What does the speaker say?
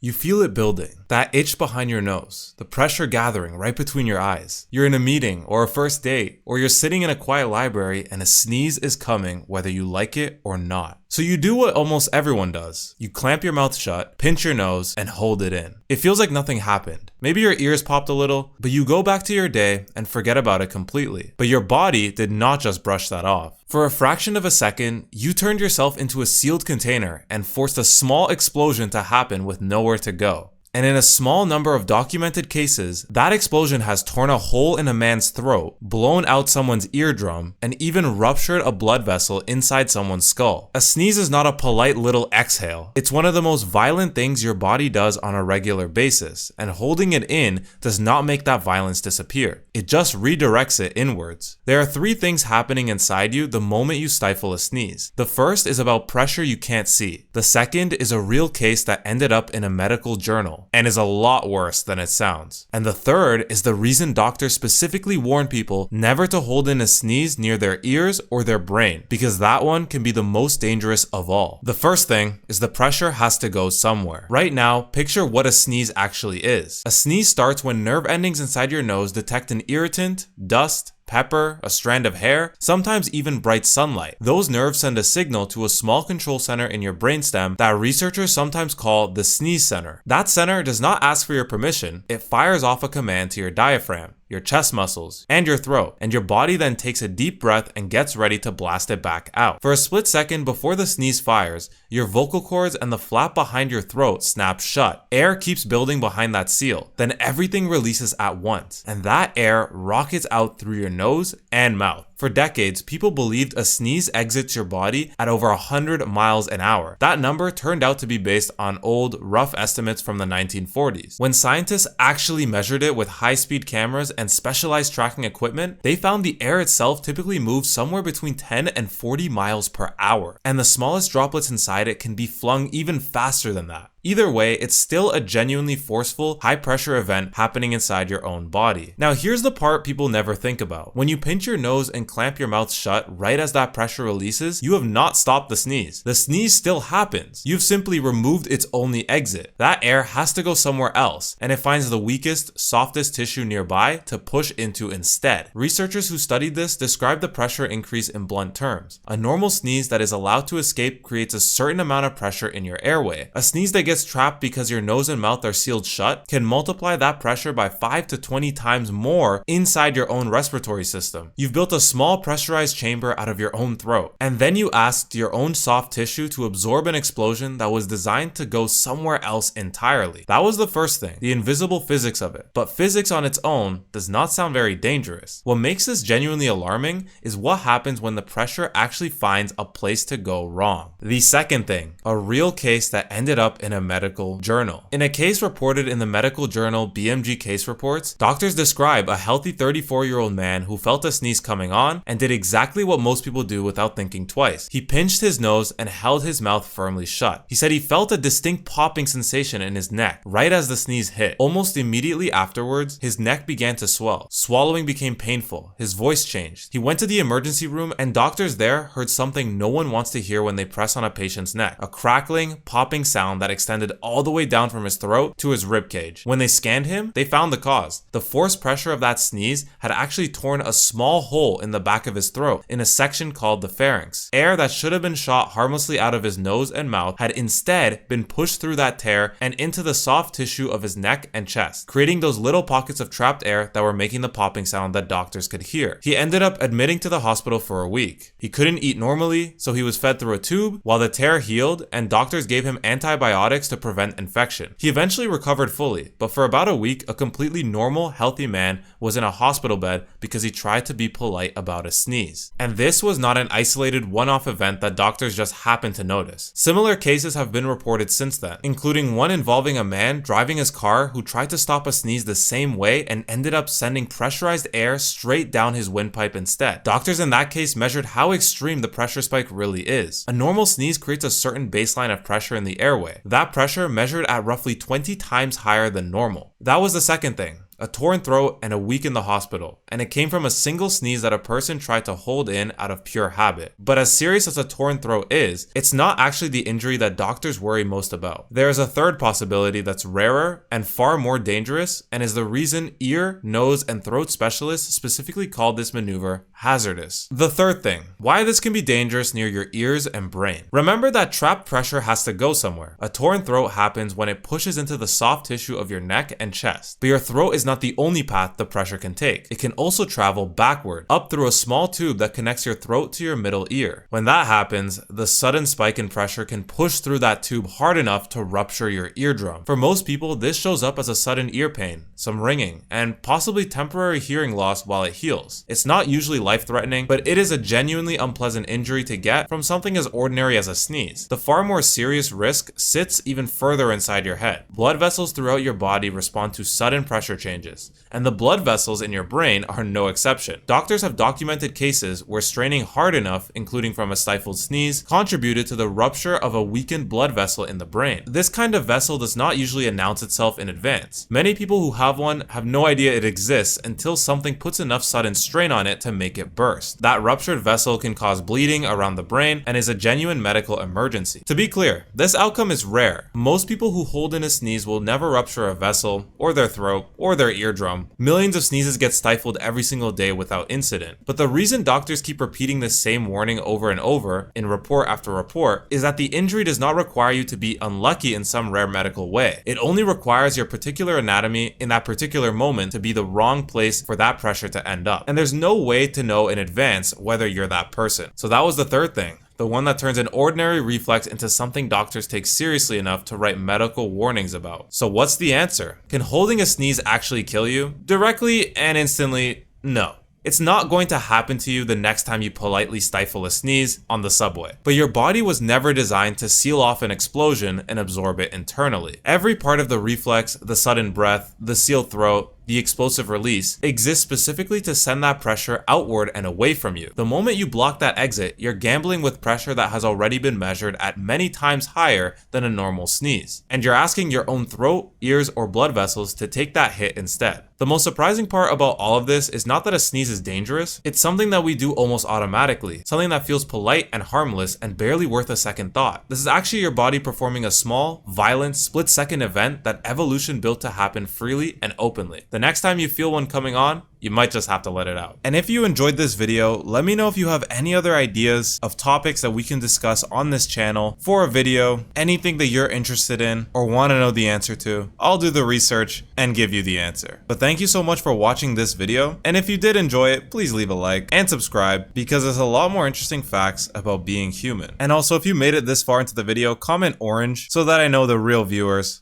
You feel it building, that itch behind your nose, the pressure gathering right between your eyes. You're in a meeting or a first date, or you're sitting in a quiet library and a sneeze is coming whether you like it or not. So you do what almost everyone does. You clamp your mouth shut, pinch your nose, and hold it in. It feels like nothing happened. Maybe your ears popped a little, but you go back to your day and forget about it completely. But your body did not just brush that off. For a fraction of a second, you turned yourself into a sealed container and forced a small explosion to happen with nowhere to go. And in a small number of documented cases, that explosion has torn a hole in a man's throat, blown out someone's eardrum, and even ruptured a blood vessel inside someone's skull. A sneeze is not a polite little exhale. It's one of the most violent things your body does on a regular basis, and holding it in does not make that violence disappear. It just redirects it inwards. There are three things happening inside you the moment you stifle a sneeze. The first is about pressure you can't see. The second is a real case that ended up in a medical journal and is a lot worse than it sounds. And the third is the reason doctors specifically warn people never to hold in a sneeze near their ears or their brain, because that one can be the most dangerous of all. The first thing is the pressure has to go somewhere. Right now, picture what a sneeze actually is. A sneeze starts when nerve endings inside your nose detect an irritant, dust, pepper, a strand of hair, sometimes even bright sunlight. Those nerves send a signal to a small control center in your brainstem that researchers sometimes call the sneeze center. That center does not ask for your permission, it fires off a command to your diaphragm, your chest muscles, and your throat, and your body then takes a deep breath and gets ready to blast it back out. For a split second before the sneeze fires, your vocal cords and the flap behind your throat snap shut. Air keeps building behind that seal. Then everything releases at once, and that air rockets out through your nose and mouth. For decades, people believed a sneeze exits your body at over 100 miles an hour. That number turned out to be based on old, rough estimates from the 1940s. When scientists actually measured it with high-speed cameras and specialized tracking equipment, they found the air itself typically moves somewhere between 10 and 40 miles per hour, and the smallest droplets inside it can be flung even faster than that. Either way, it's still a genuinely forceful, high-pressure event happening inside your own body. Now, here's the part people never think about. When you pinch your nose and clamp your mouth shut right as that pressure releases, you have not stopped the sneeze. The sneeze still happens. You've simply removed its only exit. That air has to go somewhere else, and it finds the weakest, softest tissue nearby to push into instead. Researchers who studied this describe the pressure increase in blunt terms. A normal sneeze that is allowed to escape creates a certain amount of pressure in your airway. A sneeze that gets trapped because your nose and mouth are sealed shut can multiply that pressure by 5 to 20 times more inside your own respiratory system. You've built a small pressurized chamber out of your own throat, and then you asked your own soft tissue to absorb an explosion that was designed to go somewhere else entirely. That was the first thing, the invisible physics of it. But physics on its own does not sound very dangerous. What makes this genuinely alarming is what happens when the pressure actually finds a place to go wrong. The second thing, a real case that ended up in a medical journal. In a case reported in the medical journal BMJ Case Reports, doctors describe a healthy 34-year-old man who felt a sneeze coming on and did exactly what most people do without thinking twice. He pinched his nose and held his mouth firmly shut. He said he felt a distinct popping sensation in his neck right as the sneeze hit. Almost immediately afterwards, his neck began to swell. Swallowing became painful. His voice changed. He went to the emergency room and doctors there heard something no one wants to hear when they press on a patient's neck. A crackling, popping sound that extended all the way down from his throat to his ribcage. When they scanned him, they found the cause. The forced pressure of that sneeze had actually torn a small hole in the back of his throat in a section called the pharynx. Air that should have been shot harmlessly out of his nose and mouth had instead been pushed through that tear and into the soft tissue of his neck and chest, creating those little pockets of trapped air that were making the popping sound that doctors could hear. He ended up admitting to the hospital for a week. He couldn't eat normally, so he was fed through a tube while the tear healed, and doctors gave him antibiotics to prevent infection. He eventually recovered fully, but for about a week, a completely normal, healthy man was in a hospital bed because he tried to be polite about a sneeze. And this was not an isolated one-off event that doctors just happened to notice. Similar cases have been reported since then, including one involving a man driving his car who tried to stop a sneeze the same way and ended up sending pressurized air straight down his windpipe instead. Doctors in that case measured how extreme the pressure spike really is. A normal sneeze creates a certain baseline of pressure in the airway. That pressure measured at roughly 20 times higher than normal. That was the second thing. a torn throat, and a week in the hospital, and it came from a single sneeze that a person tried to hold in out of pure habit. But as serious as a torn throat is, it's not actually the injury that doctors worry most about. There is a third possibility that's rarer and far more dangerous, and is the reason ear, nose, and throat specialists specifically called this maneuver hazardous. The third thing, why this can be dangerous near your ears and brain. Remember that trapped pressure has to go somewhere. A torn throat happens when it pushes into the soft tissue of your neck and chest. But your throat is not the only path the pressure can take. It can also travel backward, up through a small tube that connects your throat to your middle ear. When that happens, the sudden spike in pressure can push through that tube hard enough to rupture your eardrum. For most people, this shows up as a sudden ear pain, some ringing, and possibly temporary hearing loss while it heals. It's not usually life-threatening, but it is a genuinely unpleasant injury to get from something as ordinary as a sneeze. The far more serious risk sits even further inside your head. Blood vessels throughout your body respond to sudden pressure changes, and the blood vessels in your brain are no exception. Doctors have documented cases where straining hard enough, including from a stifled sneeze, contributed to the rupture of a weakened blood vessel in the brain. This kind of vessel does not usually announce itself in advance. Many people who have one have no idea it exists until something puts enough sudden strain on it to make it burst. That ruptured vessel can cause bleeding around the brain and is a genuine medical emergency. To be clear, this outcome is rare. Most people who hold in a sneeze will never rupture a vessel, or their throat, or their eardrum. Millions of sneezes get stifled every single day without incident. But the reason doctors keep repeating this same warning over and over, in report after report, is that the injury does not require you to be unlucky in some rare medical way. It only requires your particular anatomy in that particular moment to be the wrong place for that pressure to end up. And there's no way to know in advance whether you're that person. So that was the third thing. The one that turns an ordinary reflex into something doctors take seriously enough to write medical warnings about. So what's the answer? Can holding a sneeze actually kill you? Directly and instantly, no. It's not going to happen to you the next time you politely stifle a sneeze on the subway. But your body was never designed to seal off an explosion and absorb it internally. Every part of the reflex, the sudden breath, the sealed throat, the explosive release, exists specifically to send that pressure outward and away from you. The moment you block that exit, you're gambling with pressure that has already been measured at many times higher than a normal sneeze. And you're asking your own throat, ears, or blood vessels to take that hit instead. The most surprising part about all of this is not that a sneeze is dangerous, it's something that we do almost automatically, something that feels polite and harmless and barely worth a second thought. This is actually your body performing a small, violent, split-second event that evolution built to happen freely and openly. The next time you feel one coming on, you might just have to let it out. And if you enjoyed this video, let me know if you have any other ideas of topics that we can discuss on this channel for a video, anything that you're interested in or want to know the answer to. I'll do the research and give you the answer. But thank you so much for watching this video, and if you did enjoy it, please leave a like and subscribe because there's a lot more interesting facts about being human. And also, if you made it this far into the video, comment orange so that I know the real viewers